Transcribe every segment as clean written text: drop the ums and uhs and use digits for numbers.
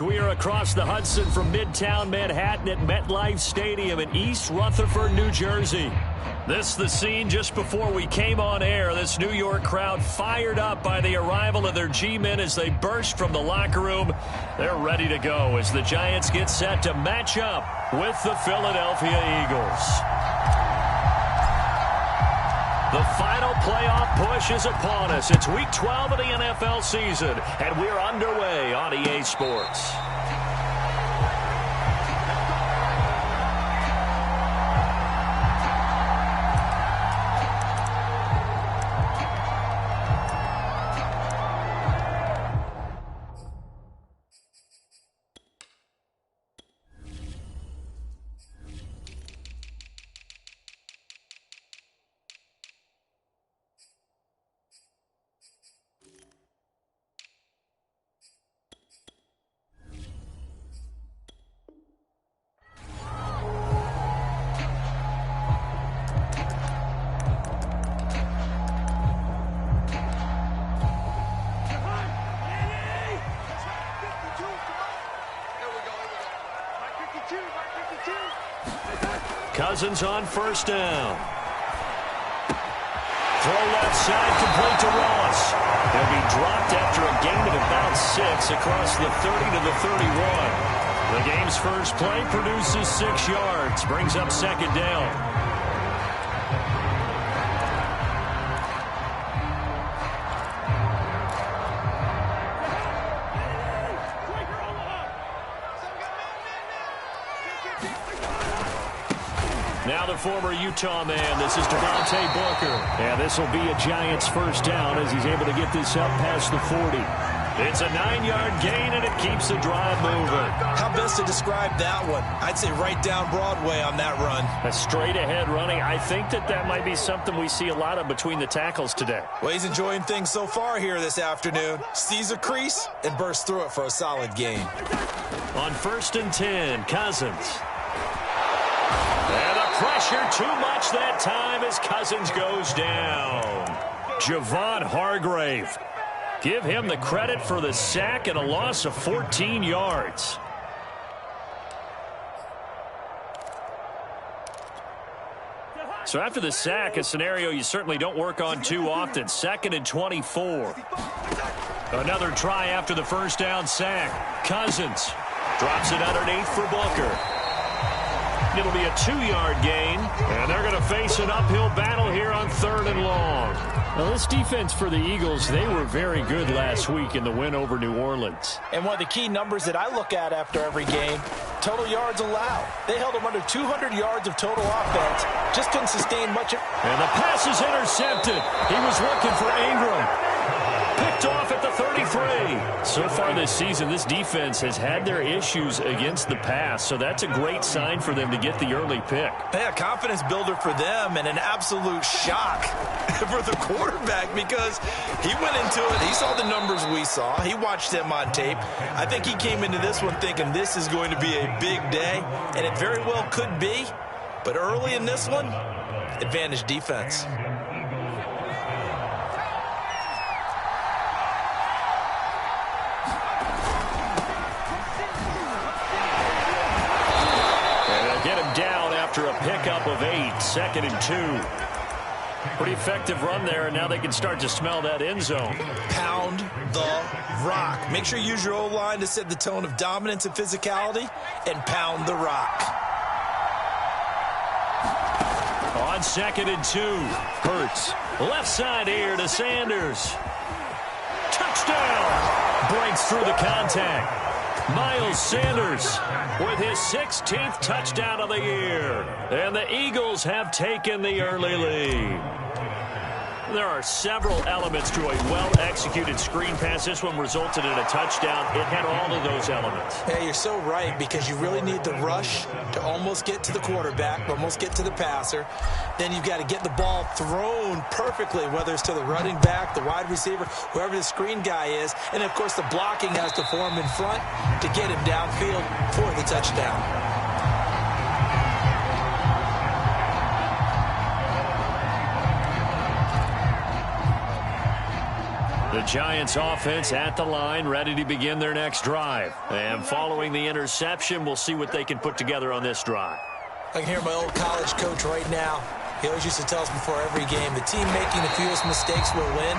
We are across the Hudson from Midtown Manhattan at MetLife Stadium in East Rutherford, New Jersey. This is the scene just before we came on air. This New York crowd fired up by the arrival of their G-men as they burst from the locker room. They're ready to go as the Giants get set to match up with the Philadelphia Eagles. The final playoff push is upon us. It's Week 12 of the NFL season, and we're underway on EA Sports. Cousins on first down. Throw left side, complete to Ross. He'll be dropped after a gain of about 6 across the 30 to the 31. The game's first play produces 6 yards, brings up second down. Now the former Utah man, this is Devontae Booker. And this will be a Giants first down as he's able to get this up past the 40. It's a 9-yard gain, and it keeps the drive moving. How best to describe that one? I'd say right down Broadway on that run. A straight-ahead running. I think that might be something we see a lot of between the tackles today. Well, he's enjoying things so far here this afternoon. Sees a crease and bursts through it for a solid gain. On 1st and 10, Cousins. And the pressure too much that time as Cousins goes down. Javon Hargrave. Give him the credit for the sack and a loss of 14 yards. So after the sack, a scenario you certainly don't work on too often. 2nd and 24. Another try after the first down sack. Cousins drops it underneath for Booker. It'll be a 2-yard gain, and they're going to face an uphill battle here on 3rd and long. Now, this defense for the Eagles, they were very good last week in the win over New Orleans. And one of the key numbers that I look at after every game, total yards allowed. They held them under 200 yards of total offense. Just couldn't sustain much of... And the pass is intercepted. He was looking for Ingram. Picked off at the 33. So far this season, this defense has had their issues against the pass, so that's a great sign for them to get the early pick. Yeah, confidence builder for them and an absolute shock for the quarterback because he went into it. He saw the numbers we saw. He watched them on tape. I think he came into this one thinking this is going to be a big day, and it very well could be. But early in this one, advantage defense. After a pickup of 8, 2nd and 2. Pretty effective run there, and now they can start to smell that end zone. Pound the rock. Make sure you use your O-line to set the tone of dominance and physicality, and pound the rock. On 2nd and 2, Hurts. Left side here to Sanders. Touchdown! Breaks through the contact. Miles Sanders with his 16th touchdown of the year. And the Eagles have taken the early lead. There are several elements to a well-executed screen pass. This one resulted in a touchdown. It had all of those elements. Yeah, you're so right, because you really need the rush to almost get to the quarterback, almost get to the passer. Then you've got to get the ball thrown perfectly, whether it's to the running back, the wide receiver, whoever the screen guy is. And, of course, the blocking has to form in front to get him downfield for the touchdown. The Giants offense at the line, ready to begin their next drive. And following the interception, we'll see what they can put together on this drive. I can hear my old college coach right now. He always used to tell us before every game, the team making the fewest mistakes will win.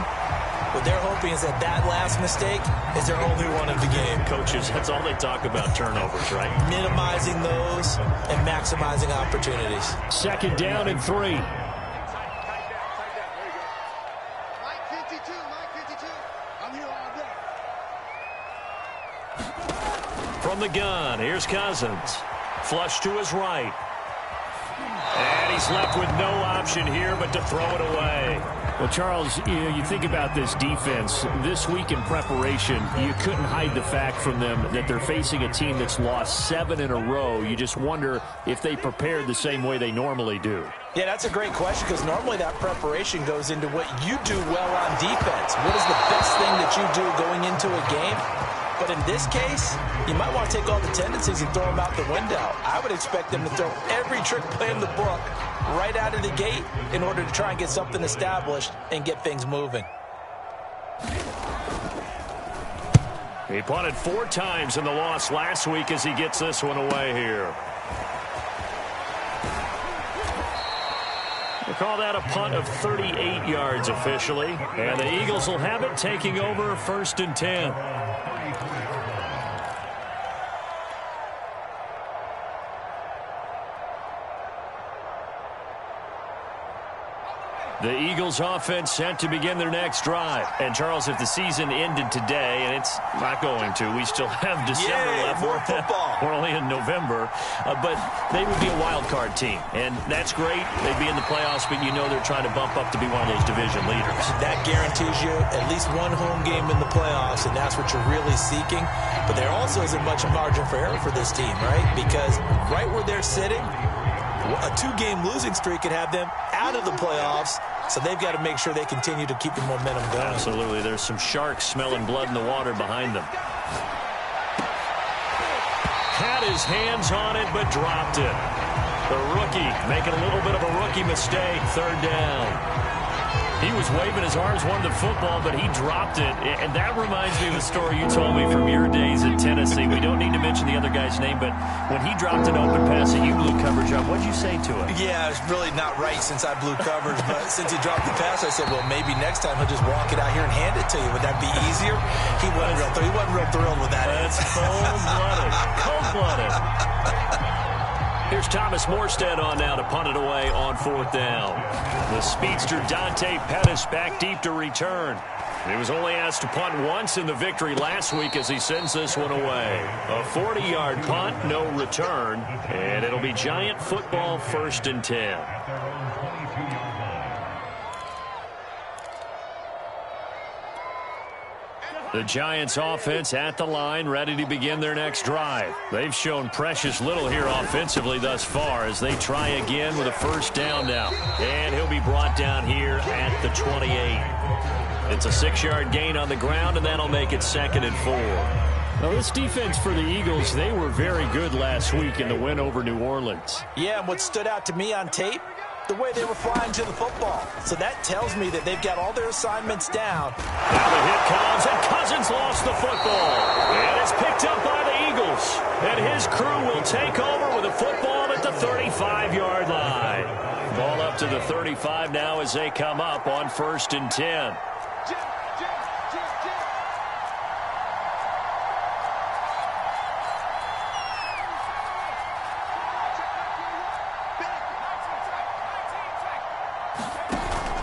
What they're hoping is that last mistake is their only one of the game. Coaches, that's all they talk about, turnovers, right? Minimizing those and maximizing opportunities. 2nd down and 3. From the gun, here's Cousins. Flush to his right. And he's left with no option here but to throw it away. Well, Charles, you think about this defense. This week in preparation, you couldn't hide the fact from them that they're facing a team that's lost 7 in a row. You just wonder if they prepared the same way they normally do. Yeah, that's a great question because normally that preparation goes into what you do well on defense. What is the best thing that you do going into a game? But in this case, you might want to take all the tendencies and throw them out the window. I would expect them to throw every trick play in the book right out of the gate in order to try and get something established and get things moving. He punted 4 times in the loss last week as he gets this one away here. We'll call that a punt of 38 yards officially. And the Eagles will have it, taking over 1st and 10. The Eagles offense set to begin their next drive. And, Charles, if the season ended today, and it's not going to, we still have December left. More football. We're only in November. But they would be a wild card team. And that's great. They'd be in the playoffs, but you know they're trying to bump up to be one of those division leaders. That guarantees you at least one home game in the playoffs, and that's what you're really seeking. But there also isn't much margin for error for this team, right? Because right where they're sitting, a 2-game losing streak could have them out of the playoffs, so they've got to make sure they continue to keep the momentum going. Absolutely. There's some sharks smelling blood in the water behind them. Had his hands on it, but dropped it. The rookie making a little bit of a rookie mistake. 3rd down. He was waving his arms, wanted the football, but he dropped it. And that reminds me of a story you told me from your days in Tennessee. We don't need to mention the other guy's name, but when he dropped an open pass that you blew coverage on, what'd you say to him? Yeah, it's really not right since I blew coverage, but since he dropped the pass, I said, well, maybe next time he'll just walk it out here and hand it to you. Would that be easier? He wasn't real thrilled with that. That's cold-blooded. Cold-blooded. Here's Thomas Morstead on now to punt it away on 4th down. The speedster Dante Pettis back deep to return. He was only asked to punt once in the victory last week as he sends this one away. A 40-yard punt, no return, and it'll be Giant football 1st and 10. The Giants offense at the line, ready to begin their next drive. They've shown precious little here offensively thus far as they try again with a 1st down now. And he'll be brought down here at the 28. It's a 6-yard gain on the ground, and that'll make it 2nd and 4. Now, this defense for the Eagles, they were very good last week in the win over New Orleans. Yeah, and what stood out to me on tape, the way they were flying to the football. So that tells me that they've got all their assignments down. Now the hit comes, and Cousins lost the football. And it's picked up by the Eagles. And his crew will take over with a football at the 35-yard line. Ball up to the 35 now as they come up on 1st and 10.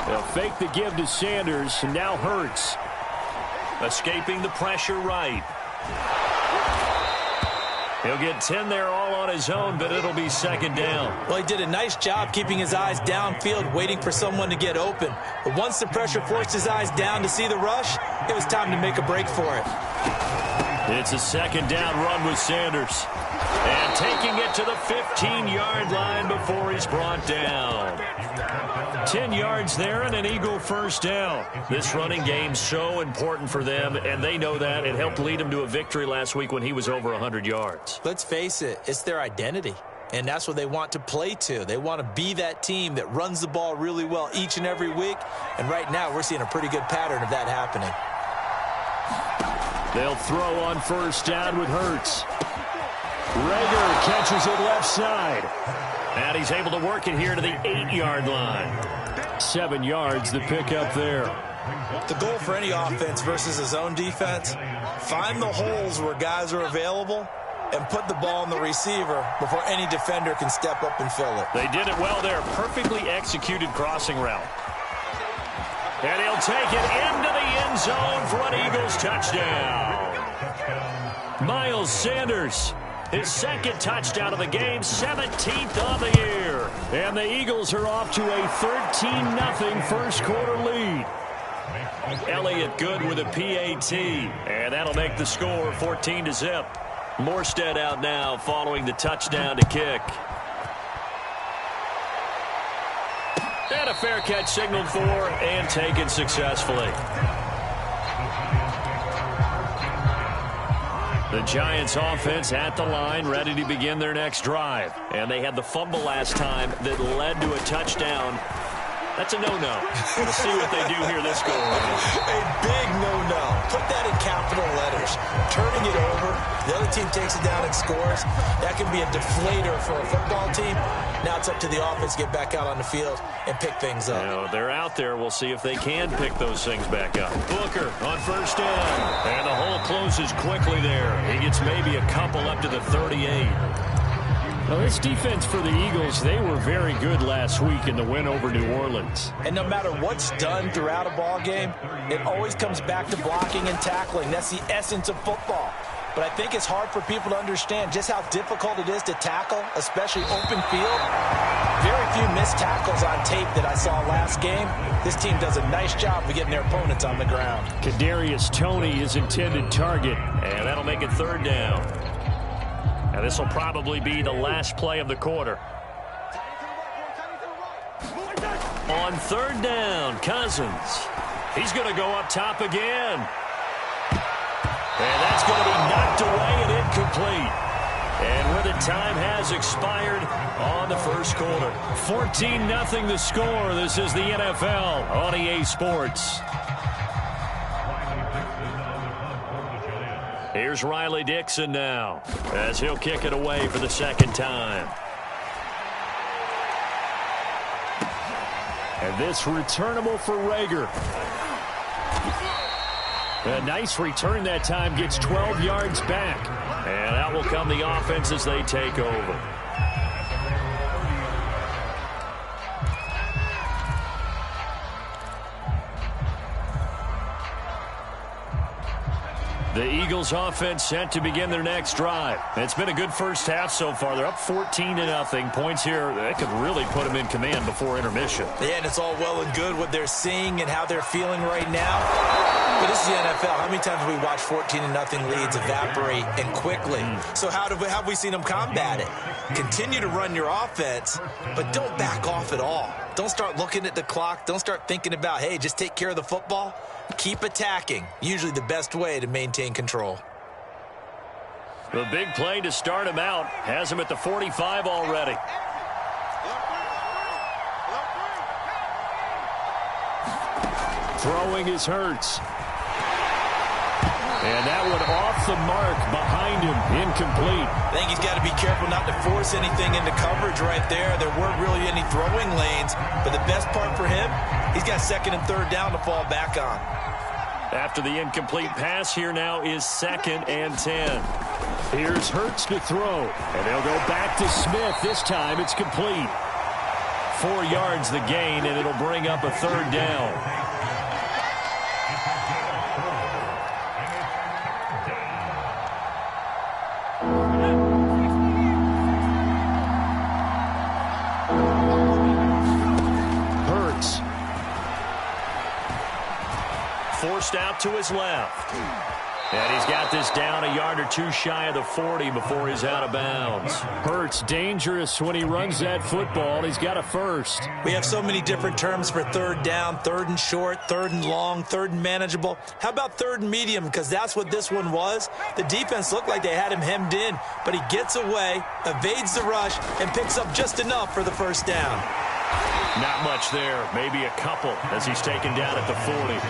They'll fake the give to Sanders, and now Hurts. Escaping the pressure right. He'll get 10 there all on his own, but it'll be 2nd down. Well, he did a nice job keeping his eyes downfield, waiting for someone to get open. But once the pressure forced his eyes down to see the rush, it was time to make a break for it. It's a 2nd down run with Sanders. And taking it to the 15-yard line before he's brought down. 10 yards there and an Eagle 1st down. This running game's so important for them, and they know that. It helped lead them to a victory last week when he was over 100 yards. Let's face it, it's their identity. And that's what they want to play to. They want to be that team that runs the ball really well each and every week. And right now, we're seeing a pretty good pattern of that happening. They'll throw on first down with Hurts. Reagor catches it left side. And he's able to work it here to the 8-yard line. 7 yards to pick up there. The goal for any offense versus his own defense, find the holes where guys are available and put the ball in the receiver before any defender can step up and fill it. They did it well there. Perfectly executed crossing route. And he'll take it into the end zone for an Eagles touchdown. Miles Sanders, his second touchdown of the game, 17th of the year. And the Eagles are off to a 13-0 first quarter lead. Elliott good with a PAT, and that'll make the score 14-0. Morstead out now following the touchdown to kick. And a fair catch signaled for and taken successfully. The Giants offense at the line, ready to begin their next drive. And they had the fumble last time that led to a touchdown. That's a no-no. We'll see what they do here this go-around. A big no-no. Put that in capital letters. Turning it over, the other team takes it down and scores. That can be a deflator for a football team. Now it's up to the offense to get back out on the field and pick things up. You know, they're out there. We'll see if they can pick those things back up. Booker on first down. And the hole closes quickly there. He gets maybe a couple up to the 38. Well, this defense for the Eagles, they were very good last week in the win over New Orleans. And no matter what's done throughout a ball game, it always comes back to blocking and tackling. That's the essence of football. But I think it's hard for people to understand just how difficult it is to tackle, especially open field. Very few missed tackles on tape that I saw last game. This team does a nice job of getting their opponents on the ground. Kadarius Toney is intended target, and that'll make it third down. And this will probably be the last play of the quarter. On third down, Cousins. He's going to go up top again. And that's going to be knocked away and incomplete. And where the time has expired on the first quarter. 14-0 the score. This is the NFL on EA Sports. Here's Riley Dixon now as he'll kick it away for the second time. And this returnable for Reagor. A nice return that time, gets 12 yards back. And that will come the offense as they take over. The Eagles offense set to begin their next drive. It's been a good first half so far. They're up 14-0. Points here that could really put them in command before intermission. Yeah, and it's all well and good what they're seeing and how they're feeling right now. But this is the NFL. How many times have we watched 14-0 leads evaporate and quickly? So how have we seen them combat it? Continue to run your offense, but don't back off at all. Don't start looking at the clock. Don't start thinking about, hey, just take care of the football. Keep attacking. Usually the best way to maintain control. The big play to start him out has him at the 45 already. Throwing is Hurts. And that one off the mark behind him, incomplete. I think he's got to be careful not to force anything into coverage right there. There weren't really any throwing lanes, but the best part for him, he's got second and third down to fall back on. After the incomplete pass, here now is 2nd and 10. Here's Hurts to throw, and they'll go back to Smith. This time it's complete. 4 yards the gain, and it'll bring up a third down. Forced out to his left. And he's got this down a yard or two shy of the 40 before he's out of bounds. Hurts dangerous when he runs that football. He's got a first. We have so many different terms for third down, third and short, third and long, third and manageable. How about third and medium? Because that's what this one was. The defense looked like they had him hemmed in, but he gets away, evades the rush, and picks up just enough for the first down. Not much there. Maybe a couple as he's taken down at the 40.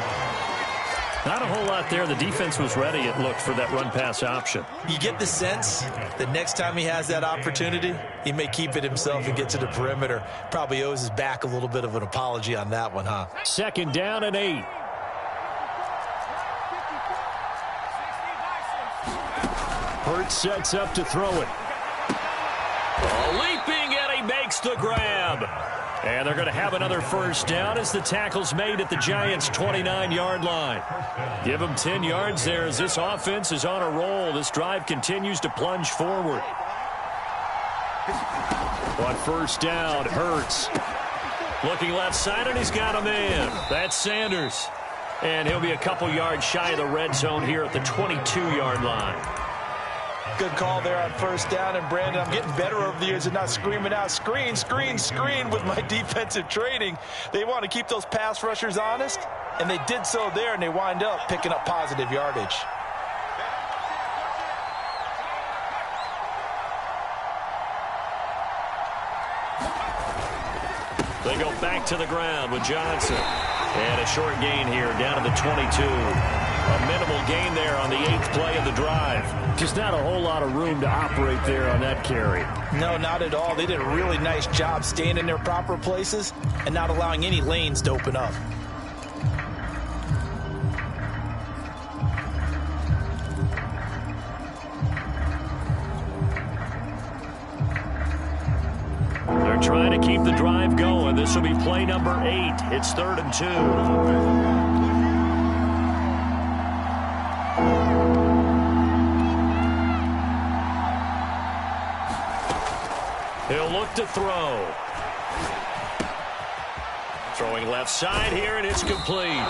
Not a whole lot there. The defense was ready, it looked, for that run-pass option. You get the sense that next time he has that opportunity, he may keep it himself and get to the perimeter. Probably owes his back a little bit of an apology on that one, huh? 2nd down and 8. Hurts sets up to throw it. Leaping, and he makes the grab. And they're going to have another first down as the tackle's made at the Giants' 29-yard line. Give them 10 yards there as this offense is on a roll. This drive continues to plunge forward. On first down, Hurts. Looking left side, and he's got a man. That's Sanders. And he'll be a couple yards shy of the red zone here at the 22-yard line. Good call there on first down. And, Brandon, I'm getting better over the years at not screaming out, screen, screen, screen with my defensive training. They want to keep those pass rushers honest, and they did so there, and they wind up picking up positive yardage. They go back to the ground with Johnson. And a short gain here down to the 22. A minimal gain there on the 8th play of the drive. Just not a whole lot of room to operate there on that carry. No, not at all. They did a really nice job staying in their proper places and not allowing any lanes to open up. They're trying to keep the drive going. This will be play number 8. It's 3rd and 2. He'll look to throw. Throwing left side here, and it's complete.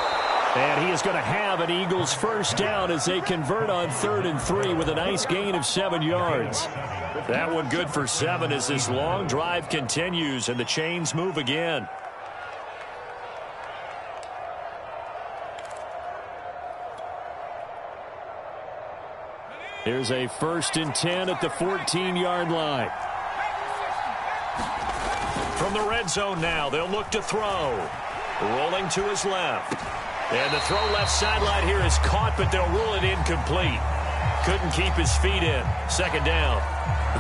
And he is going to have an Eagles first down as they convert on 3rd and 3 with a nice gain of 7 yards. That one good for 7 as this long drive continues and the chains move again. Here's a 1st and 10 at the 14-yard line. From the red zone now, they'll look to throw. Rolling to his left. And the throw left sideline here is caught, but they'll rule it incomplete. Couldn't keep his feet in. 2nd down.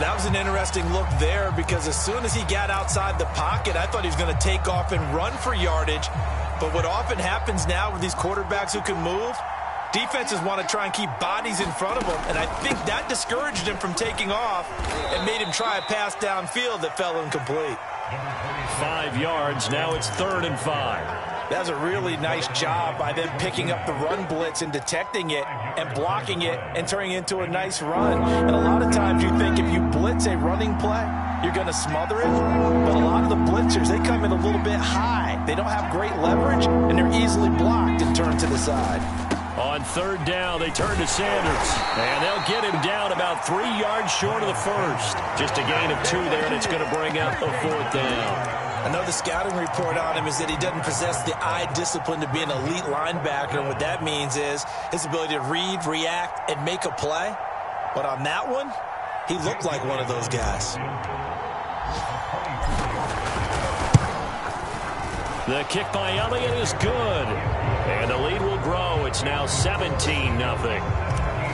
That was an interesting look there because as soon as he got outside the pocket, I thought he was going to take off and run for yardage. But what often happens now with these quarterbacks who can move, defenses want to try and keep bodies in front of them, and I think that discouraged him from taking off and made him try a pass downfield that fell incomplete. 5 yards. Now it's 3rd and 5. That was a really nice job by them picking up the run blitz and detecting it and blocking it and turning it into a nice run. And a lot of times you think if you blitz a running play, you're going to smother it. But a lot of the blitzers, they come in a little bit high. They don't have great leverage, and they're easily blocked and turned to the side. On 3rd down, they turn to Sanders. And they'll get him down about 3 yards short of the first. Just a gain of 2 there, and it's going to bring up a 4th down. I know the scouting report on him is that he doesn't possess the eye discipline to be an elite linebacker. And what that means is his ability to read, react, and make a play. But on that one, he looked like one of those guys. The kick by Elliott is good. And the lead will grow. It's now 17-0.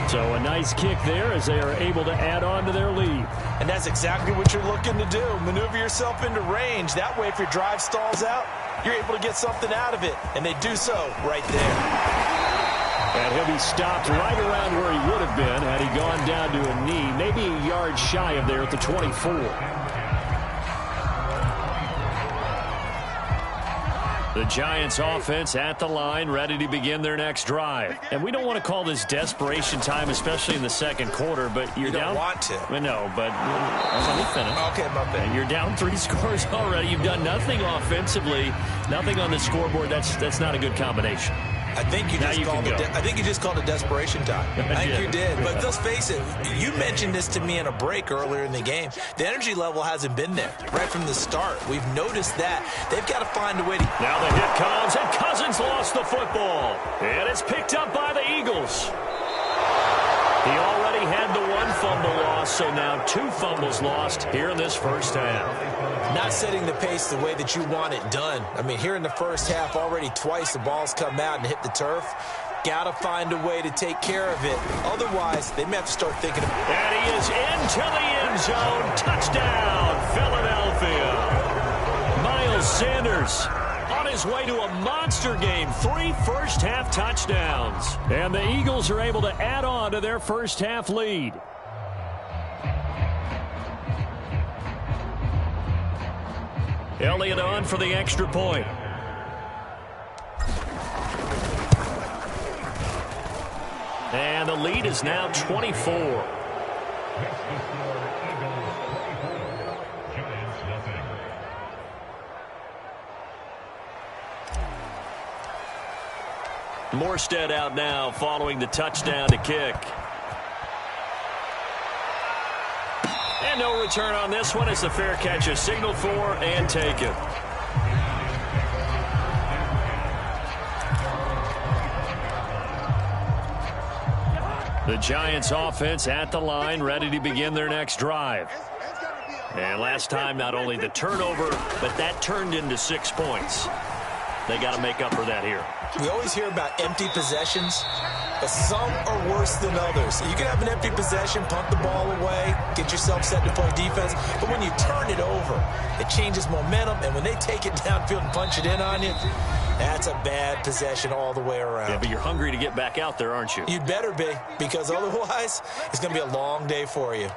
So a nice kick there as they are able to add on to their lead. And that's exactly what you're looking to do. Maneuver yourself into range. That way, if your drive stalls out, you're able to get something out of it. And they do so right there. And he'll be stopped right around where he would have been had he gone down to a knee. Maybe a yard shy of there at the 24. The Giants offense at the line, ready to begin their next drive. And we don't want to call this desperation time, especially in the 2nd quarter, but you're down. You don't want to. No, but let me finish. Okay, my bad. You're down 3 scores already. You've done nothing offensively, nothing on the scoreboard. That's not a good combination. I think you just called it desperation time. I think you did. But let's face it, you mentioned this to me in a break earlier in the game. The energy level hasn't been there right from the start. We've noticed that. They've got to find a way to... Now the hit comes, and Cousins lost the football. And it's picked up by the Eagles. He already had the 1 fumble loss, so now 2 fumbles lost here in this first half. Not setting the pace the way that you want it done. I mean, here in the first half, already twice the ball's come out and hit the turf. Got to find a way to take care of it. Otherwise, they may have to start thinking about it. And he is into the end zone. Touchdown, Philadelphia. Miles Sanders on his way to a monster game. 3 first-half touchdowns. And the Eagles are able to add on to their first-half lead. Elliott on for the extra point. And the lead is now 24. Morstead out now following the touchdown to kick. And no return on this one as the fair catch is signaled for and taken. The Giants offense at the line, ready to begin their next drive. And last time, not only the turnover, but that turned into 6 points. They got to make up for that here. We always hear about empty possessions, but some are worse than others. You can have an empty possession, punt the ball away, get yourself set to play defense, but when you turn it over, it changes momentum, and when they take it downfield and punch it in on you, that's a bad possession all the way around. Yeah, but you're hungry to get back out there, aren't you? You'd better be, because otherwise, it's going to be a long day for you.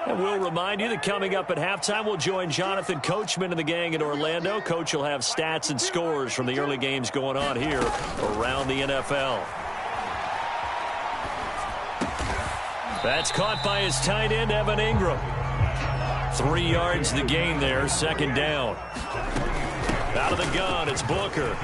And we'll remind you that coming up at halftime, we'll join Jonathan Coachman and the gang in Orlando. Coach will have stats and scores from the early games going on here around the NFL. That's caught by his tight end, Evan Ingram. 3 yards the gain there, second down. Out of the gun, it's Booker.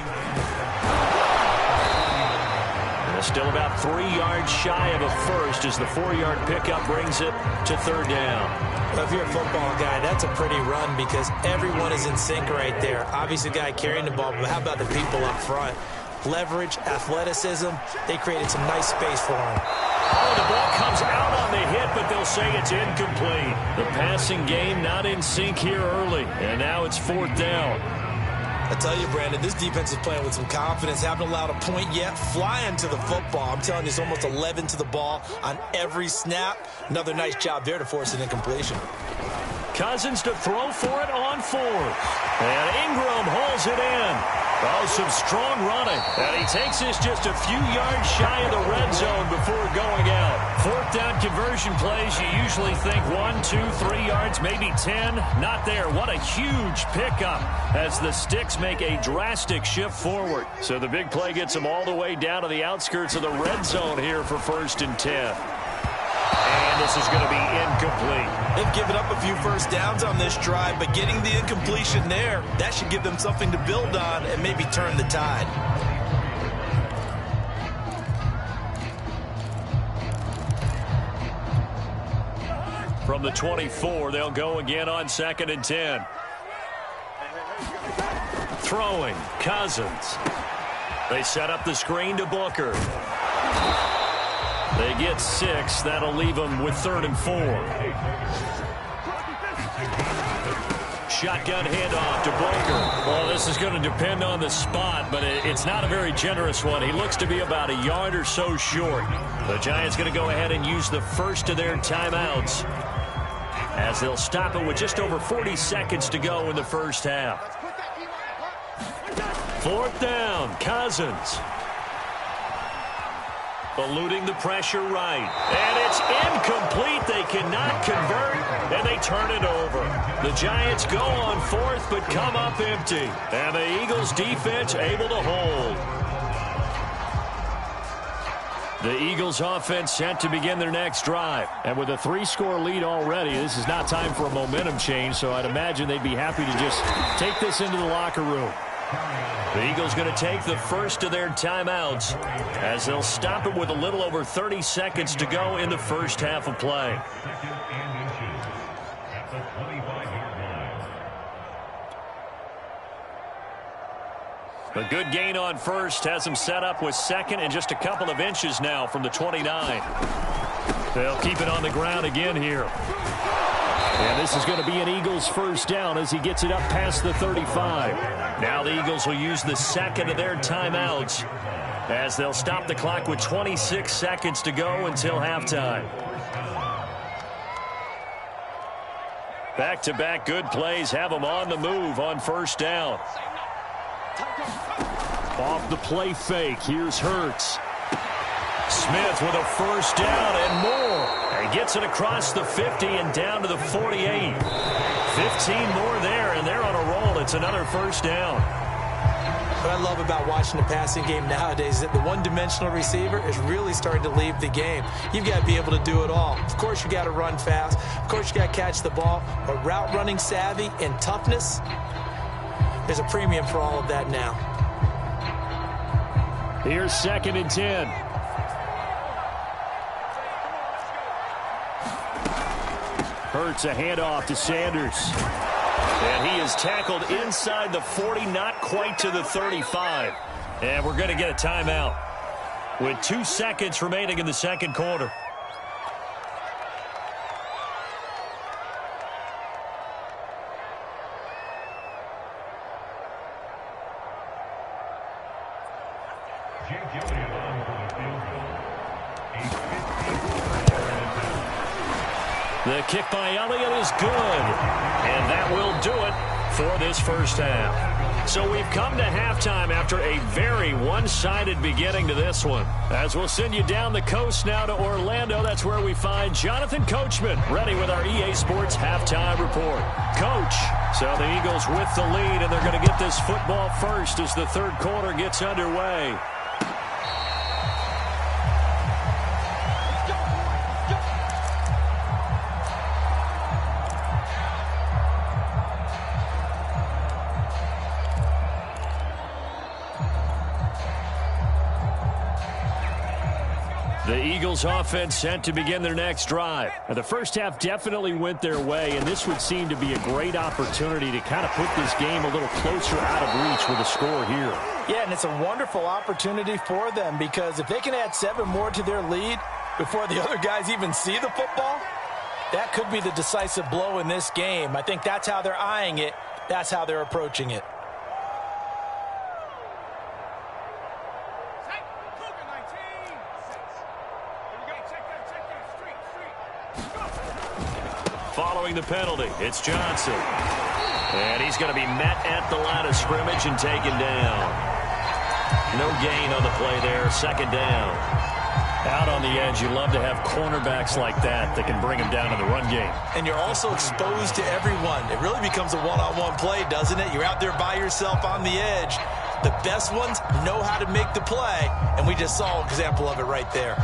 Still about 3 yards shy of a first as the 4-yard pickup brings it to third down. Well, if you're a football guy, that's a pretty run because everyone is in sync right there. Obviously, the guy carrying the ball, but how about the people up front? Leverage, athleticism, they created some nice space for him. Oh, the ball comes out on the hit, but they'll say it's incomplete. The passing game not in sync here early, and now it's fourth down. I tell you, Brandon, this defense is playing with some confidence. Haven't allowed a point yet. Flying to the football. I'm telling you, it's almost 11 to the ball on every snap. Another nice job there to force an incompletion. Cousins to throw for it on fourth. And Ingram holds it in. Oh, some strong running. And he takes this just a few yards shy of the red zone before going out. Fourth down conversion plays, you usually think 1, 2, 3 yards, maybe 10. Not there. What a huge pickup as the Sticks make a drastic shift forward. So the big play gets them all the way down to the outskirts of the red zone here for 1st and 10. And this is going to be incomplete. They've given up a few first downs on this drive, but getting the incompletion there, that should give them something to build on and maybe turn the tide. From the 24, they'll go again on 2nd and 10. Throwing, Cousins. They set up the screen to Booker. They get 6. That'll leave them with 3rd and 4. Shotgun handoff to Booker. Well, this is going to depend on the spot, but it's not a very generous one. He looks to be about a yard or so short. The Giants going to go ahead and use the first of their timeouts as they'll stop it with just over 40 seconds to go in the first half. 4th down, Cousins. Eluding the pressure right. And it's incomplete. They cannot convert, and they turn it over. The Giants go on 4th, but come up empty. And the Eagles defense able to hold. The Eagles offense set to begin their next drive. And with a 3-score lead already, this is not time for a momentum change, so I'd imagine they'd be happy to just take this into the locker room. The Eagles going to take the first of their timeouts as they'll stop it with a little over 30 seconds to go in the first half of play. A good gain on first has them set up with 2nd and just a couple of inches now from the 29. They'll keep it on the ground again here. And this is going to be an Eagles first down as he gets it up past the 35. Now the Eagles will use the 2nd of their timeouts as they'll stop the clock with 26 seconds to go until halftime. Back-to-back good plays have them on the move on first down. Off the play fake, here's Hurts. Smith with a first down and more. And gets it across the 50 and down to the 48. 15 more there, and they're on a roll. It's another first down. What I love about watching the passing game nowadays is that the one-dimensional receiver is really starting to leave the game. You've got to be able to do it all. Of course, you got to run fast. Of course, you got to catch the ball. But route running savvy and toughness, there's a premium for all of that now. Here's 2nd and 10. Hurts a handoff to Sanders. And he is tackled inside the 40, not quite to the 35. And we're going to get a timeout with 2 seconds remaining in the second quarter. The kick by Elliott is good, and that will do it for this first half. So we've come to halftime after a very one-sided beginning to this one. As we'll send you down the coast now to Orlando, that's where we find Jonathan Coachman ready with our EA Sports Halftime Report. Coach, so the Eagles with the lead, and they're going to get this football first as the third quarter gets underway. The Eagles offense set to begin their next drive. Now, the first half definitely went their way, and this would seem to be a great opportunity to kind of put this game a little closer out of reach with a score here. Yeah, and it's a wonderful opportunity for them because if they can add 7 more to their lead before the other guys even see the football, that could be the decisive blow in this game. I think that's how they're eyeing it. That's how they're approaching it. Following the penalty, it's Johnson. And he's going to be met at the line of scrimmage and taken down. No gain on the play there, second down. Out on the edge, you love to have cornerbacks like that can bring him down in the run game. And you're also exposed to everyone. It really becomes a one-on-one play, doesn't it? You're out there by yourself on the edge. The best ones know how to make the play, and we just saw an example of it right there.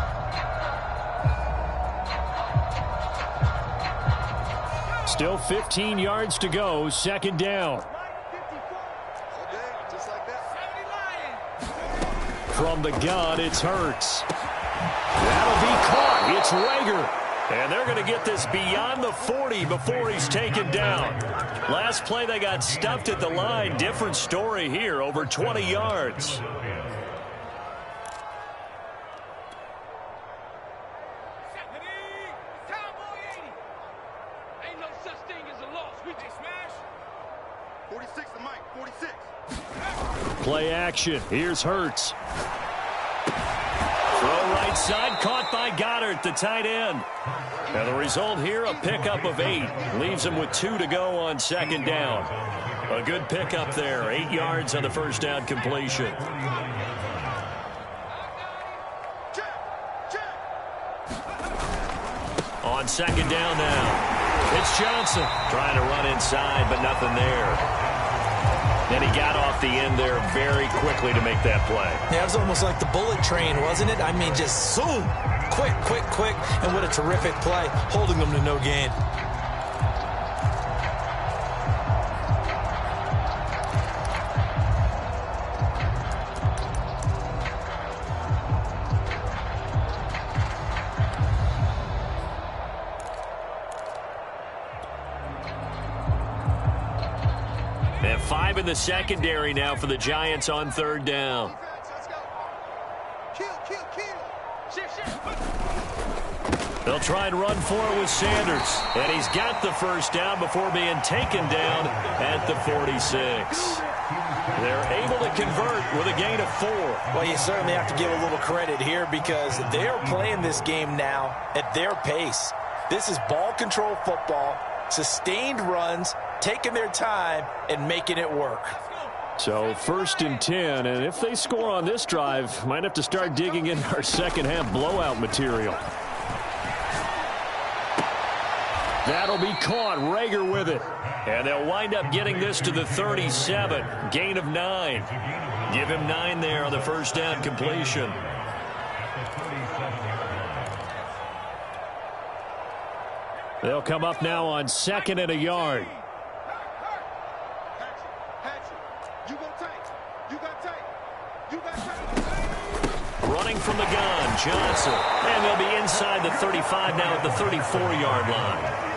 Still 15 yards to go, second down. From the gun, it's Hurts. That'll be caught. It's Rager. And they're going to get this beyond the 40 before he's taken down. Last play, they got stuffed at the line. Different story here, over 20 yards. Play action. Here's Hurts. Throw right side, caught by Goddard, the tight end. Now the result here, a pickup of 8. Leaves him with 2 to go on second down. A good pickup there. 8 yards on the first down completion. On second down now. It's Johnson trying to run inside, but nothing there. And he got off the end there very quickly to make that play. Yeah, it was almost like the bullet train, wasn't it? I mean, just zoom. Quick, quick, quick. And what a terrific play, holding them to no gain. And 5 in the secondary now for the Giants on third down. They'll try and run for it with Sanders. And he's got the first down before being taken down at the 46. They're able to convert with a gain of 4. Well, you certainly have to give a little credit here because they're playing this game now at their pace. This is ball control football, sustained runs, taking their time, and making it work. So 1st and 10, and if they score on this drive, might have to start digging in our second half blowout material. That'll be caught. Rager with it. And they'll wind up getting this to the 37. Gain of 9. Give him 9 there on the first down completion. They'll come up now on 2nd and a yard. Running from the gun, Johnson. And they'll be inside the 35 now at the 34-yard line.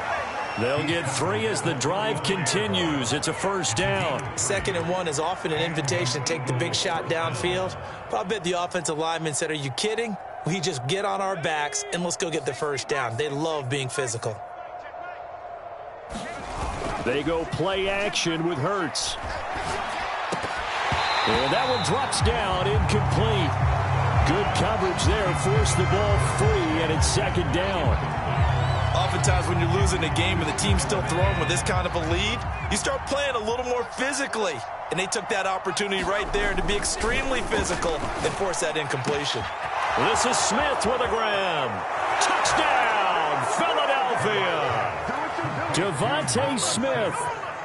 They'll get 3 as the drive continues. It's a first down. 2nd and 1 is often an invitation to take the big shot downfield. But I bet the offensive lineman said, are you kidding? We just get on our backs and let's go get the first down. They love being physical. They go play action with Hurts. And that one drops down, incomplete. Good coverage there, forced the ball free, and it's 2nd down. Oftentimes when you're losing a game and the team's still throwing with this kind of a lead, you start playing a little more physically. And they took that opportunity right there to be extremely physical and force that incompletion. This is Smith with a grab. Touchdown, Philadelphia. Devontae Smith,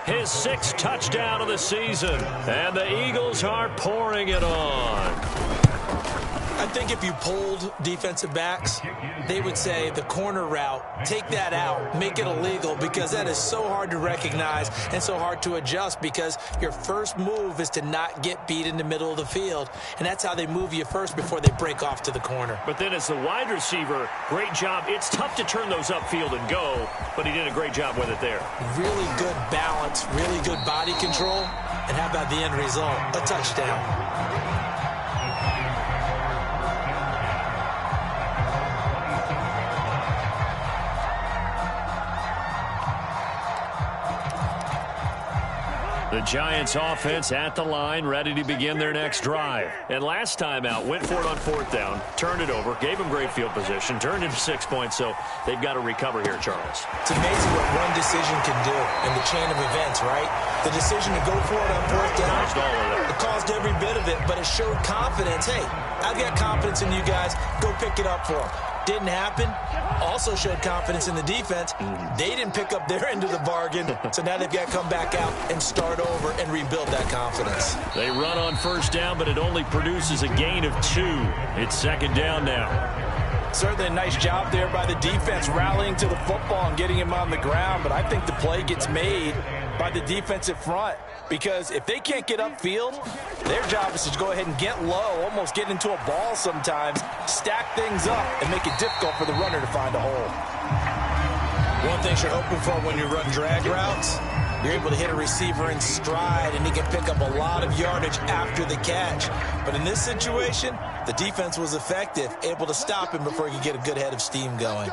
his 6th touchdown of the season. And the Eagles are pouring it on. I think if you polled defensive backs, they would say the corner route, take that out, make it illegal, because that is so hard to recognize and so hard to adjust because your first move is to not get beat in the middle of the field, and that's how they move you first before they break off to the corner. But then as the wide receiver, great job. It's tough to turn those upfield and go, but he did a great job with it there. Really good balance, really good body control, and how about the end result? A touchdown. The Giants offense at the line, ready to begin their next drive. And last time out, went for it on 4th down, turned it over, gave them great field position, turned into 6 points, so they've got to recover here, Charles. It's amazing what one decision can do in the chain of events, right? The decision to go for it on 4th down, it caused every bit of it, but it showed confidence. Hey, I've got confidence in you guys. Go pick it up for them. Didn't happen. Also showed confidence in the defense. They didn't pick up their end of the bargain, so now they've got to come back out and start over and rebuild that confidence. They run on 1st down, but it only produces a gain of 2. It's 2nd down now. Certainly a nice job there by the defense rallying to the football and getting him on the ground, but I think the play gets made by the defensive front because if they can't get upfield, their job is to go ahead and get low, almost get into a ball sometimes, stack things up, and make it difficult for the runner to find a hole. One thing you're hoping for when you run drag routes, you're able to hit a receiver in stride, and he can pick up a lot of yardage after the catch. But in this situation, the defense was effective, able to stop him before he could get a good head of steam going.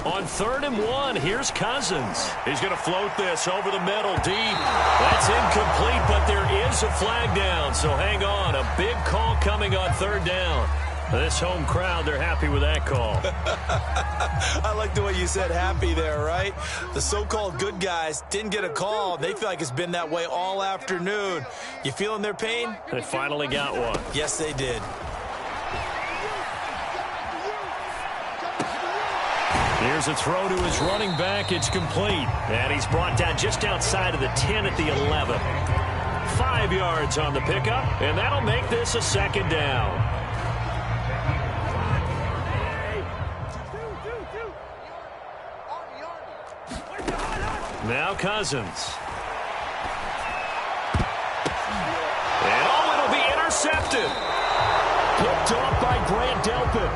On 3rd and 1, here's Cousins. He's going to float this over the middle, deep. That's incomplete, but there is a flag down, so hang on. A big call coming on 3rd down. This home crowd, they're happy with that call. I like the way you said happy there, right? The so-called good guys didn't get a call. They feel like it's been that way all afternoon. You feeling their pain? They finally got one. Yes, they did. Here's a throw to his running back. It's complete. And he's brought down just outside of the 10 at the 11. 5 yards on the pickup, and that'll make this a 2nd down. Now Cousins. And it'll be intercepted. Picked off by Grant Delpit.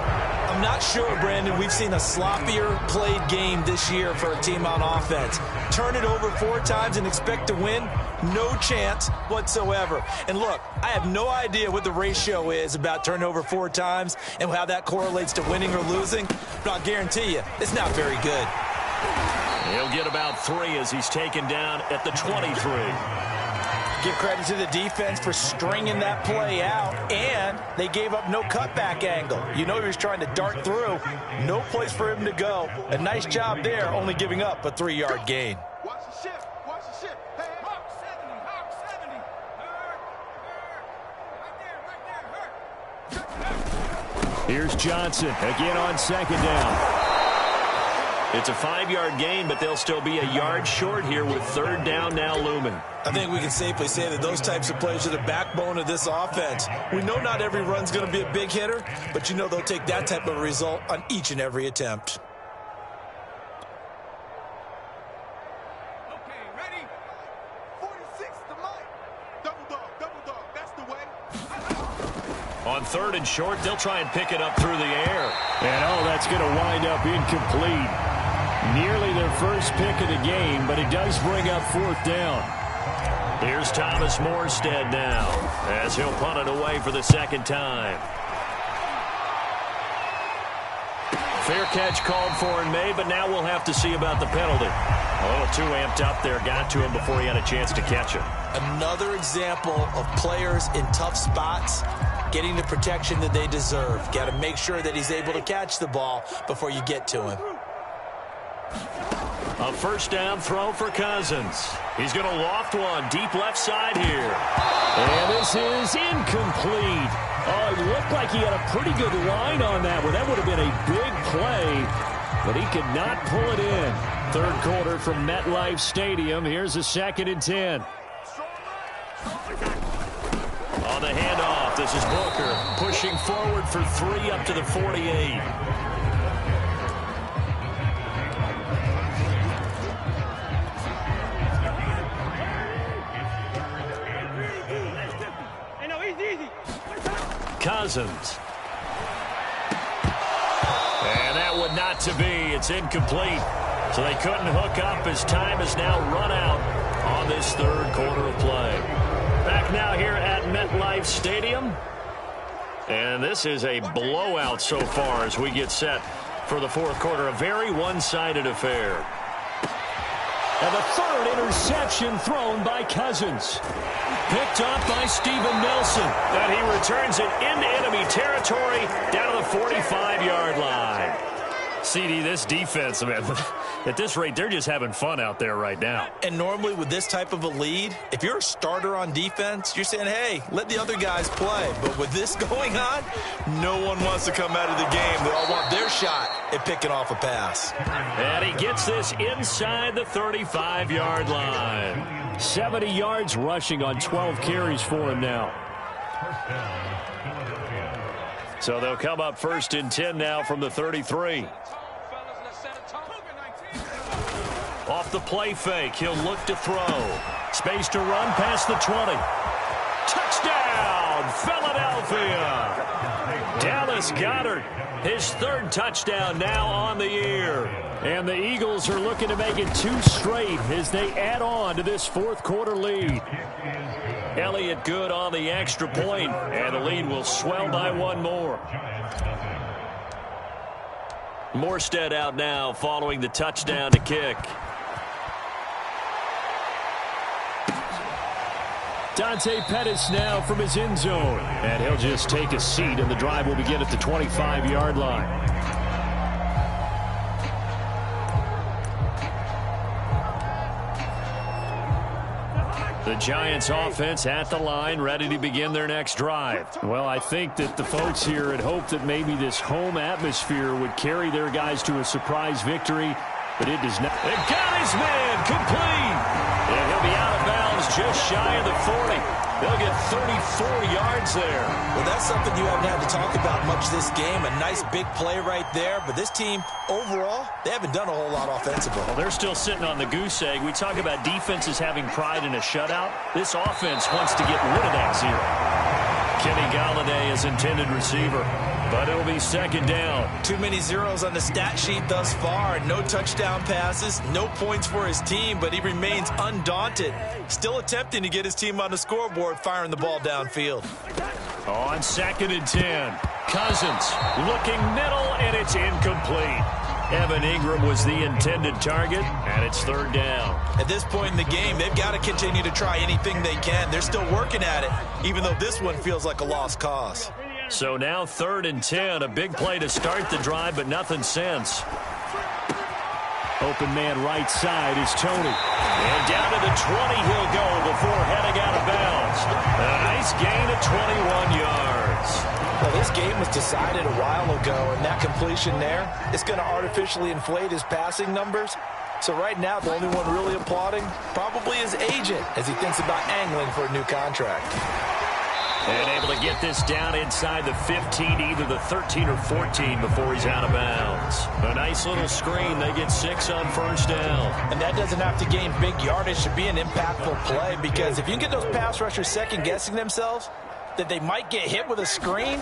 I'm not sure, Brandon, we've seen a sloppier played game this year for a team on offense. Turn it over 4 times and expect to win? No chance whatsoever. And look, I have no idea what the ratio is about turning over 4 times and how that correlates to winning or losing, but I'll guarantee you, it's not very good. He'll get about 3 as he's taken down at the 23. Give credit to the defense for stringing that play out, and they gave up no cutback angle. You know he was trying to dart through. No place for him to go. A nice job there, only giving up a 3-yard gain. Watch the shift. Watch the shift. Hey, Hawk 70. Hawk 70. Right there. Here's Johnson again on second down. It's a 5-yard gain, but they'll still be a yard short here with third down now looming. I think we can safely say that those types of plays are the backbone of this offense. We know not every run's going to be a big hitter, but you know they'll take that type of result on each and every attempt. Okay, ready? 46 to Mike. Double dog. That's the way. On third and short, they'll try and pick it up through the air. And, that's going to wind up incomplete. Nearly their first pick of the game, but it does bring up fourth down. Here's Thomas Morstead now, as he'll punt it away for the second time. Fair catch called for and made, but now we'll have to see about the penalty. A little too amped up there, got to him before he had a chance to catch it. Another example of players in tough spots getting the protection that they deserve. Got to make sure that he's able to catch the ball before you get to him. A first down throw for Cousins. He's going to loft one deep left side here. And this is incomplete. Oh, it looked like he had a pretty good line on that one. That would have been a big play, but he could not pull it in. Third quarter from MetLife Stadium. Here's a 2nd and 10. On the handoff, this is Booker pushing forward for 3 up to the 48. Cousins. And that would not to be. It's incomplete. So they couldn't hook up as time has now run out on this third quarter of play. Back now here at MetLife Stadium. And this is a blowout so far as we get set for the fourth quarter. A very one-sided affair. And the third interception thrown by Cousins. Picked up by Steven Nelson. And he returns it into enemy territory down to the 45-yard line. CD, this defense, man, at this rate, they're just having fun out there right now. And normally with this type of a lead, if you're a starter on defense, you're saying, hey, let the other guys play. But with this going on, no one wants to come out of the game. They all want their shot at picking off a pass. And he gets this inside the 35-yard line. 70 yards rushing on 12 carries for him now. So they'll come up 1st and 10 now from the 33. Off the play fake, he'll look to throw. Space to run past the 20. Touchdown, Philadelphia! Dallas Goedert, his 3rd touchdown now on the year. And the Eagles are looking to make it 2 straight as they add on to this fourth quarter lead. Elliott good on the extra point, and the lead will swell by 1 more. Morstead out now following the touchdown to kick. Dante Pettis now from his end zone. And he'll just take a seat, and the drive will begin at the 25-yard line. The Giants offense at the line, ready to begin their next drive. Well, I think that the folks here had hoped that maybe this home atmosphere would carry their guys to a surprise victory, but it does not. They got his man complete. And he'll be out of bounds just shy of the 40. They'll get 34 yards there. Well, that's something you haven't had to talk about much this game. A nice big play right there. But this team, overall, they haven't done a whole lot offensively. Well, they're still sitting on the goose egg. We talk about defenses having pride in a shutout. This offense wants to get rid of that zero. Kenny Golladay is intended receiver, but it'll be 2nd down. Too many zeros on the stat sheet thus far. No touchdown passes, no points for his team, but he remains undaunted. Still attempting to get his team on the scoreboard, firing the ball downfield. On 2nd and 10, Cousins looking middle, and it's incomplete. Evan Ingram was the intended target, and it's 3rd down. At this point in the game, they've got to continue to try anything they can. They're still working at it, even though this one feels like a lost cause. So now 3rd and 10, a big play to start the drive, but nothing since. Open man right side is Tony. And down to the 20 he'll go before heading out of bounds. A nice gain of 21 yards. Well, this game was decided a while ago, and that completion there is going to artificially inflate his passing numbers. So right now, the only one really applauding probably his agent as he thinks about angling for a new contract. And able to get this down inside the 15, either the 13 or 14 before he's out of bounds. A nice little screen. They get 6 on 1st down. And that doesn't have to gain big yardage to be an impactful play, because if you can get those pass rushers second-guessing themselves that they might get hit with a screen,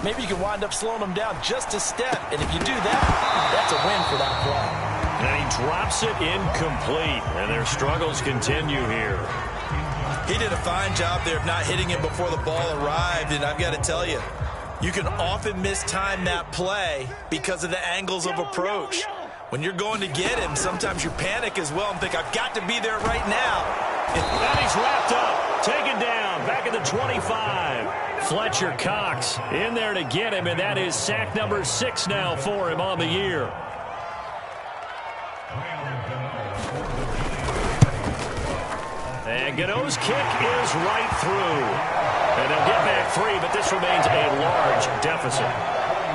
maybe you can wind up slowing them down just a step. And if you do that, that's a win for that play. And he drops it incomplete. And their struggles continue here. He did a fine job there of not hitting him before the ball arrived, and I've got to tell you, you can often mistime that play because of the angles of approach. When you're going to get him, sometimes you panic as well and think, I've got to be there right now. And he's wrapped up, taken down, back at the 25. Fletcher Cox in there to get him, and that is sack number 6 now for him on the year. And Gano's kick is right through. And they'll get back 3, but this remains a large deficit.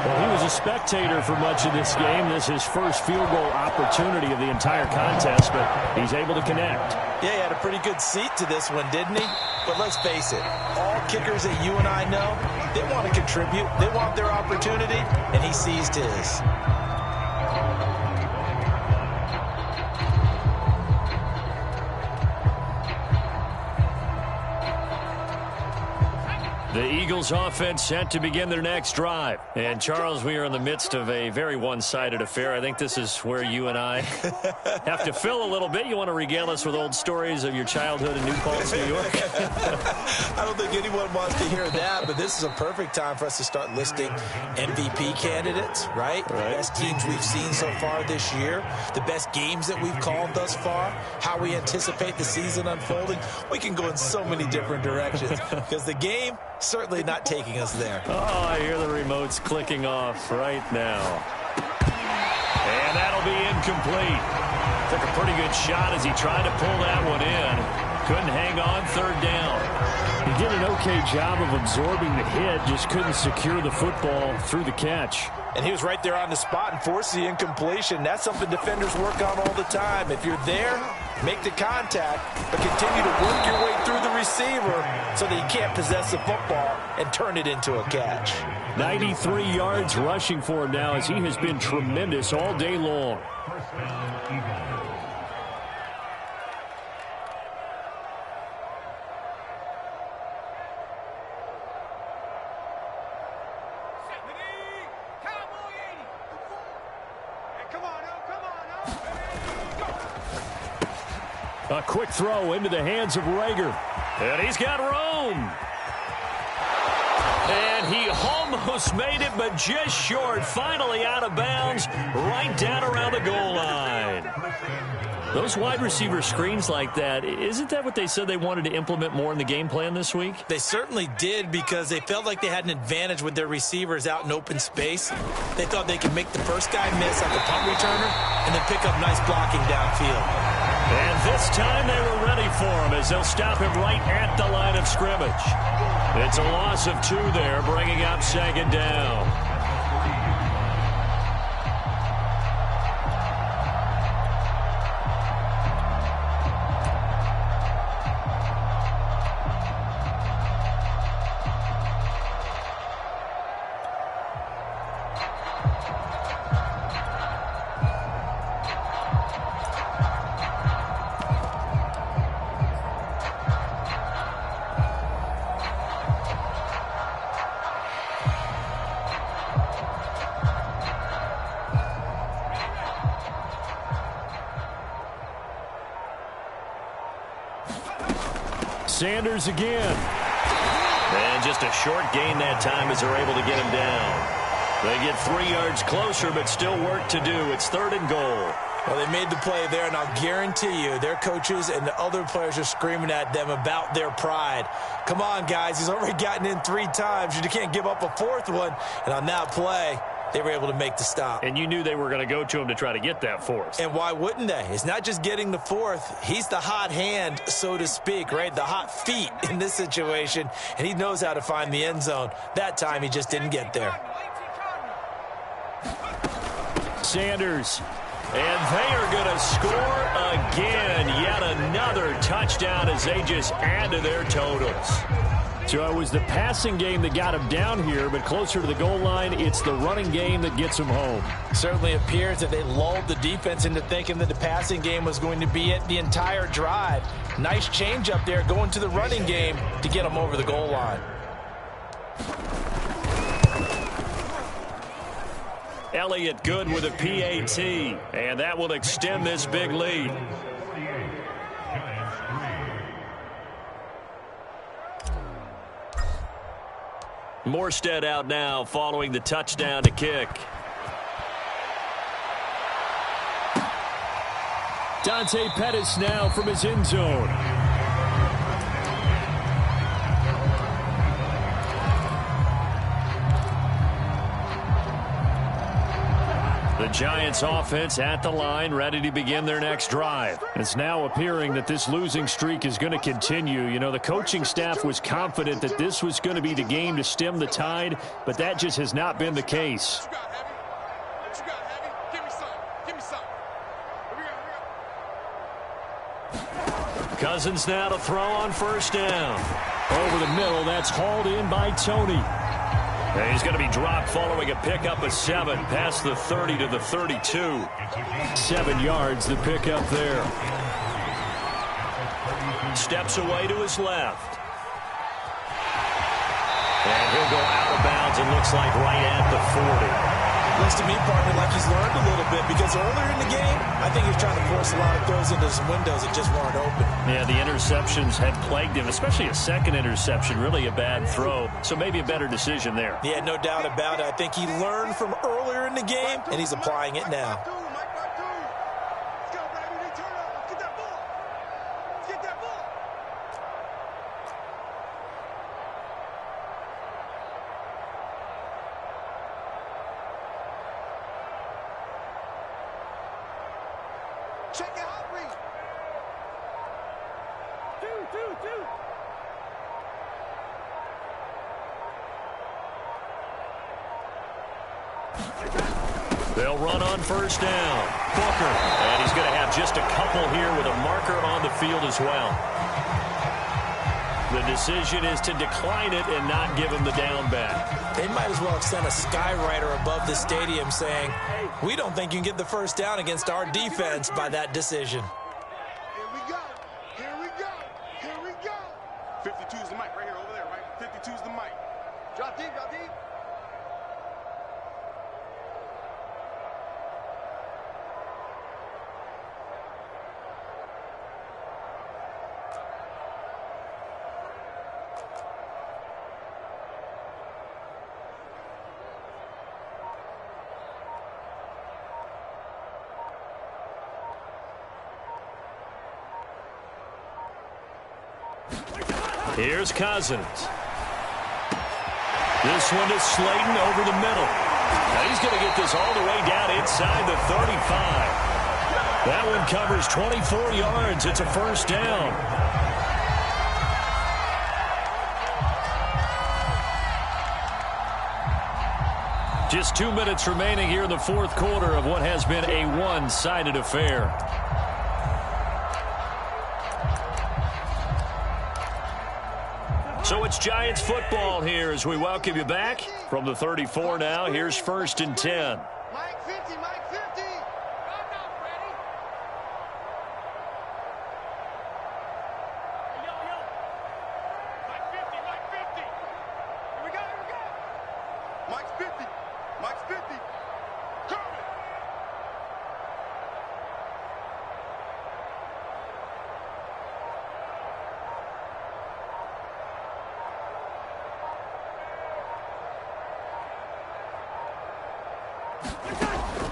Well, he was a spectator for much of this game. This is his first field goal opportunity of the entire contest, but he's able to connect. Yeah, he had a pretty good seat to this one, didn't he? But let's face it, all kickers that you and I know, they want to contribute. They want their opportunity, and he seized his. The Eagles offense set to begin their next drive. And, Charles, we are in the midst of a very one-sided affair. I think this is where you and I have to fill a little bit. You want to regale us with old stories of your childhood in New Paltz, New York? I don't think anyone wants to hear that, but this is a perfect time for us to start listing MVP candidates, right? The best teams we've seen so far this year, the best games that we've called thus far, how we anticipate the season unfolding. We can go in so many different directions because the game certainly not taking us there. Oh, I hear the remotes clicking off right now. And that'll be incomplete. Took a pretty good shot as he tried to pull that one in. Couldn't hang on 3rd down. He did an okay job of absorbing the hit, just couldn't secure the football through the catch. And he was right there on the spot and forced the incompletion. That's something defenders work on all the time. If you're there, make the contact, but continue to work your way through the receiver so that you can't possess the football and turn it into a catch. 93 yards rushing for him now as he has been tremendous all day long. A quick throw into the hands of Rager. And he's got room. And he almost made it, but just short. Finally out of bounds, right down around the goal line. Those wide receiver screens like that, isn't that what they said they wanted to implement more in the game plan this week? They certainly did, because they felt like they had an advantage with their receivers out in open space. They thought they could make the first guy miss like a punt returner and then pick up nice blocking downfield. And this time they were ready for him as they'll stop him right at the line of scrimmage. It's a loss of 2 there, bringing up 2nd down. Sanders again. And just a short gain that time as they're able to get him down. They get 3 yards closer, but still work to do. It's 3rd and goal. Well, they made the play there, and I'll guarantee you their coaches and the other players are screaming at them about their pride. Come on, guys. He's already gotten in 3 times. You can't give up a 4th one. And on that play, they were able to make the stop. And you knew they were going to go to him to try to get that 4th. And why wouldn't they? It's not just getting the 4th. He's the hot hand, so to speak, right? The hot feet in this situation. And he knows how to find the end zone. That time, he just didn't get there. Sanders. And they are going to score again. Yet another touchdown as they just add to their totals. So it was the passing game that got him down here, but closer to the goal line, it's the running game that gets him home. Certainly appears that they lulled the defense into thinking that the passing game was going to be it the entire drive. Nice change up there going to the running game to get him over the goal line. Elliott good with a PAT, and that will extend this big lead. Morstead out now following the touchdown to kick. Dante Pettis now from his end zone. The Giants offense at the line, ready to begin their next drive. It's now appearing that this losing streak is going to continue. You know, the coaching staff was confident that this was going to be the game to stem the tide, but that just has not been the case. Cousins now to throw on 1st down. Over the middle, that's hauled in by Tony. And he's going to be dropped following a pickup of 7 past the 30 to the 32. 7 yards, the pickup there. Steps away to his left. And he'll go out of bounds, it looks like right at the 40. Looks to me, partner, like he's learned a little bit because earlier in the game, I think he was trying to force a lot of throws into some windows that just weren't open. Yeah, the interceptions had plagued him, especially a second interception, really a bad throw. So maybe a better decision there. Yeah, no doubt about it. I think he learned from earlier in the game, and he's applying it now. Check it out, Reed. Two. They'll run on 1st down. Booker. And he's going to have just a couple here with a marker on the field as well. The decision is to decline it and not give him the down back. They might as well have sent a skywriter above the stadium saying, we don't think you can get the 1st down against our defense by that decision. Here we go. 52's the mic right here, over there, right? 52's the mic. Drop deep. Here's Cousins. This one to Slayton over the middle. Now he's going to get this all the way down inside the 35. That one covers 24 yards. It's a 1st down. Just 2 minutes remaining here in the 4th quarter of what has been a one-sided affair. So it's Giants football here as we welcome you back from the 34 now. Here's 1st and 10. Mike 50. I'm not ready. Yo. Mike 50. Here we go. Mike's 50. Coming.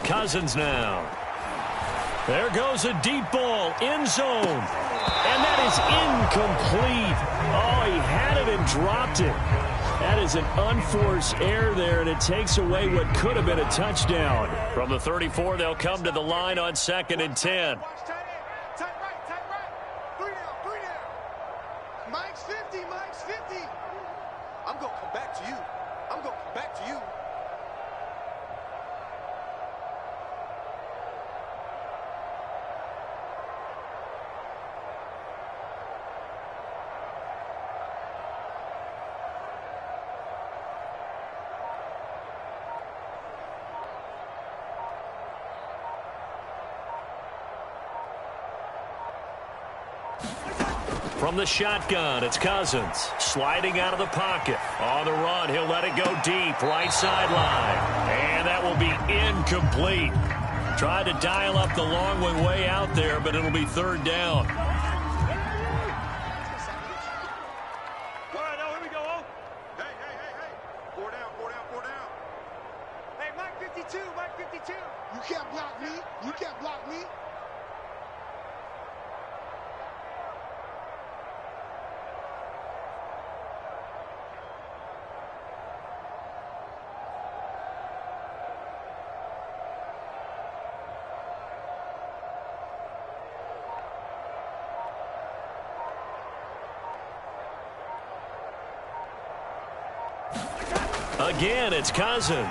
Cousins now. There goes a deep ball, end zone. And that is incomplete. Oh, he had it and dropped it. That is an unforced error there, and it takes away what could have been a touchdown. From the 34, they'll come to the line on 2nd and 10. Tight right. 3 down. Mike's 50. I'm going to come back to you. From the shotgun, it's Cousins. Sliding out of the pocket. On the run, he'll let it go deep. Right sideline. And that will be incomplete. Tried to dial up the long one way out there, but it'll be 3rd down. All right, now here we go. Hey. 4 down. Hey, Mike 52. You can't block me. Again, it's Cousins. And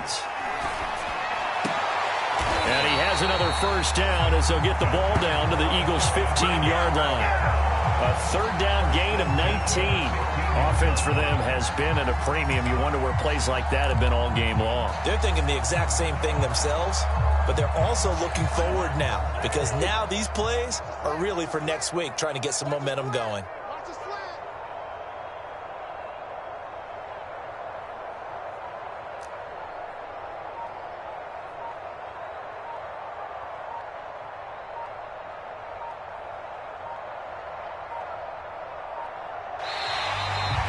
he has another 1st down as they'll get the ball down to the Eagles' 15-yard line. A 3rd down gain of 19. Offense for them has been at a premium. You wonder where plays like that have been all game long. They're thinking the exact same thing themselves, but they're also looking forward now, because now these plays are really for next week, trying to get some momentum going. Watch this flag.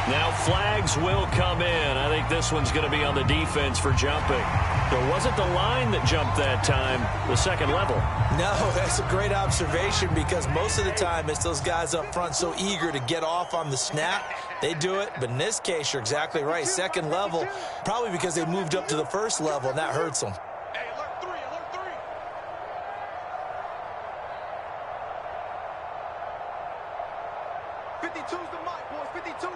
Now flags will come in. I think this one's going to be on the defense for jumping. There wasn't the line that jumped that time, the 2nd level. No, that's a great observation, because most of the time it's those guys up front so eager to get off on the snap. They do it, but in this case, you're exactly right. 2nd level, probably because they moved up to the 1st level, and that hurts them. Hey, alert 3. 52's the mic, boys. 52.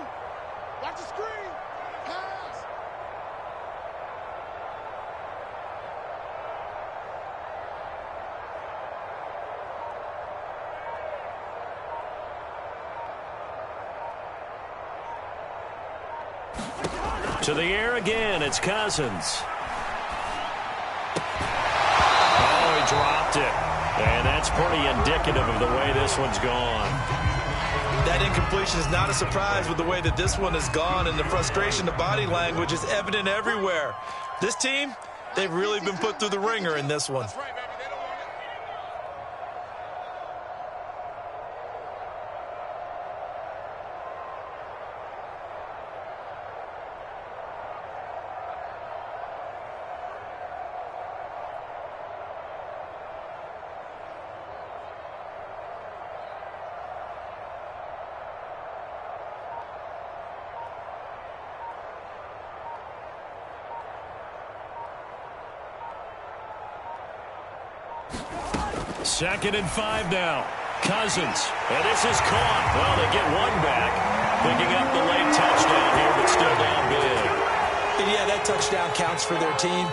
Watch the screen. Pass. To the air again, it's Cousins. Oh, he dropped it. And that's pretty indicative of the way this one's gone. That incompletion is not a surprise with the way that this one has gone, and the frustration, the body language is evident everywhere. This team, they've really been put through the ringer in this one. That's right, baby. They don't want it. Second and 5 now. Cousins. And this is caught. Well, they get one back. Picking up the late touchdown here, but still down big. And yeah, that touchdown counts for their team,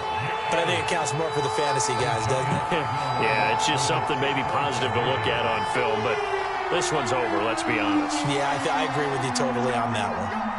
but I think it counts more for the fantasy guys, doesn't it? Yeah, it's just something maybe positive to look at on film, but this one's over, let's be honest. Yeah, I agree with you totally on that one.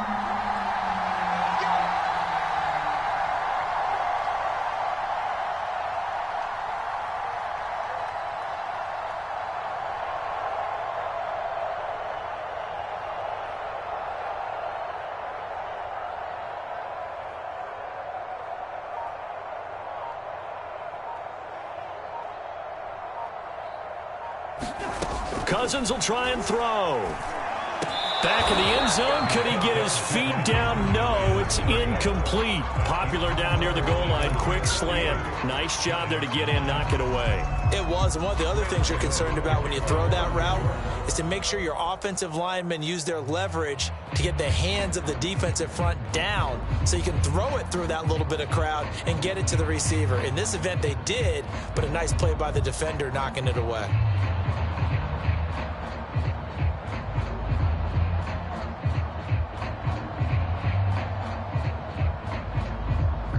Cousins will try and throw. Back in the end zone, could he get his feet down? No, it's incomplete. Popular down near the goal line, quick slant. Nice job there to get in, knock it away. It was, and one of the other things you're concerned about when you throw that route is to make sure your offensive linemen use their leverage to get the hands of the defensive front down so you can throw it through that little bit of crowd and get it to the receiver. In this event, they did, but a nice play by the defender knocking it away.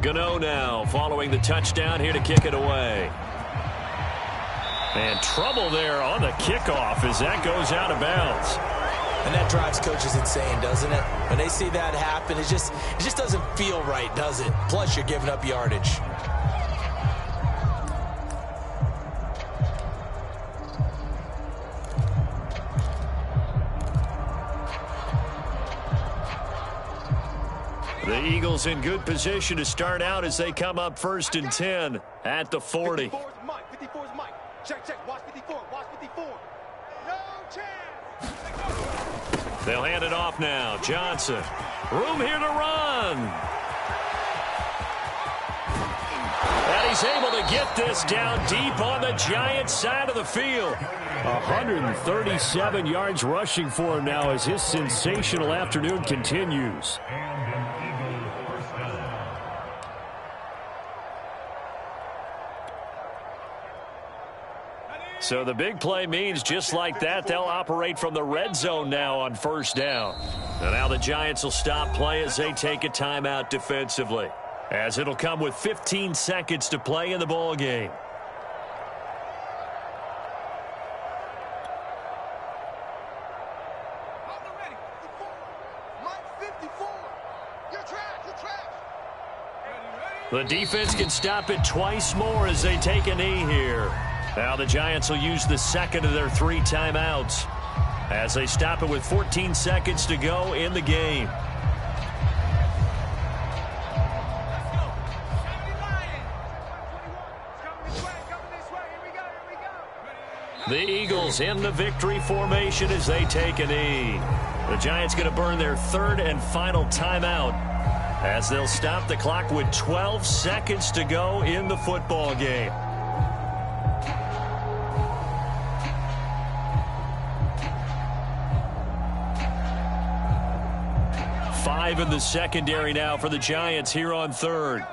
Gano now following the touchdown here to kick it away. And trouble there on the kickoff as that goes out of bounds. And that drives coaches insane, doesn't it? When they see that happen, it just doesn't feel right, does it? Plus, you're giving up yardage. The Eagles in good position to start out as they come up 1st and 10 at the 40. 54's Mike. 54's Mike. Check. Watch 54. Watch 54. No chance. They'll hand it off now. Johnson. Room here to run. And he's able to get this down deep on the Giants side of the field. 137 yards rushing for him now as his sensational afternoon continues. So the big play means just like that, they'll operate from the red zone now on 1st down. And now the Giants will stop play as they take a timeout defensively, as it'll come with 15 seconds to play in the ball game. The defense can stop it twice more as they take a knee here. Now the Giants will use the second of their 3 timeouts as they stop it with 14 seconds to go in the game. The Eagles in the victory formation as they take a knee. The Giants going to burn their 3rd and final timeout as they'll stop the clock with 12 seconds to go in the football game. Five in the secondary now for the Giants here on 3rd.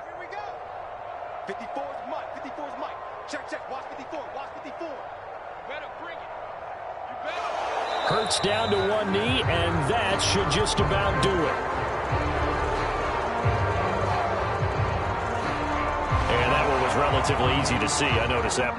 54's Mike. 54's Mike. Check. Watch 54. Watch 54. You better bring it. You better. Hurts down to one knee, and that should just about do it. And that one was relatively easy to see. I noticed that.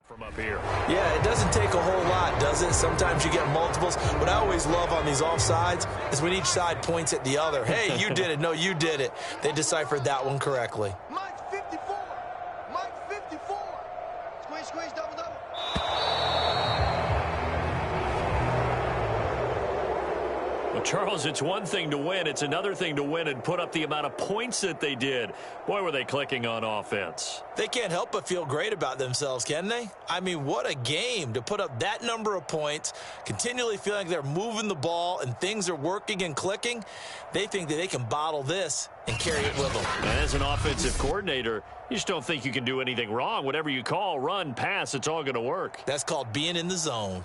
From up here. Yeah, it doesn't take a whole lot, does it? Sometimes you get multiples. What I always love on these offsides is when each side points at the other. Hey, you did it. No, you did it. They deciphered that one correctly. Mike 54. Mike 54. Squeeze, double. Well, Charles, it's one thing to win. It's another thing to win and put up the amount of points that they did. Boy, were they clicking on offense. They can't help but feel great about themselves, can they? I mean, what a game to put up that number of points, continually feeling they're moving the ball and things are working and clicking. They think that they can bottle this and carry it with them. And as an offensive coordinator, you just don't think you can do anything wrong. Whatever you call, run, pass, it's all going to work. That's called being in the zone.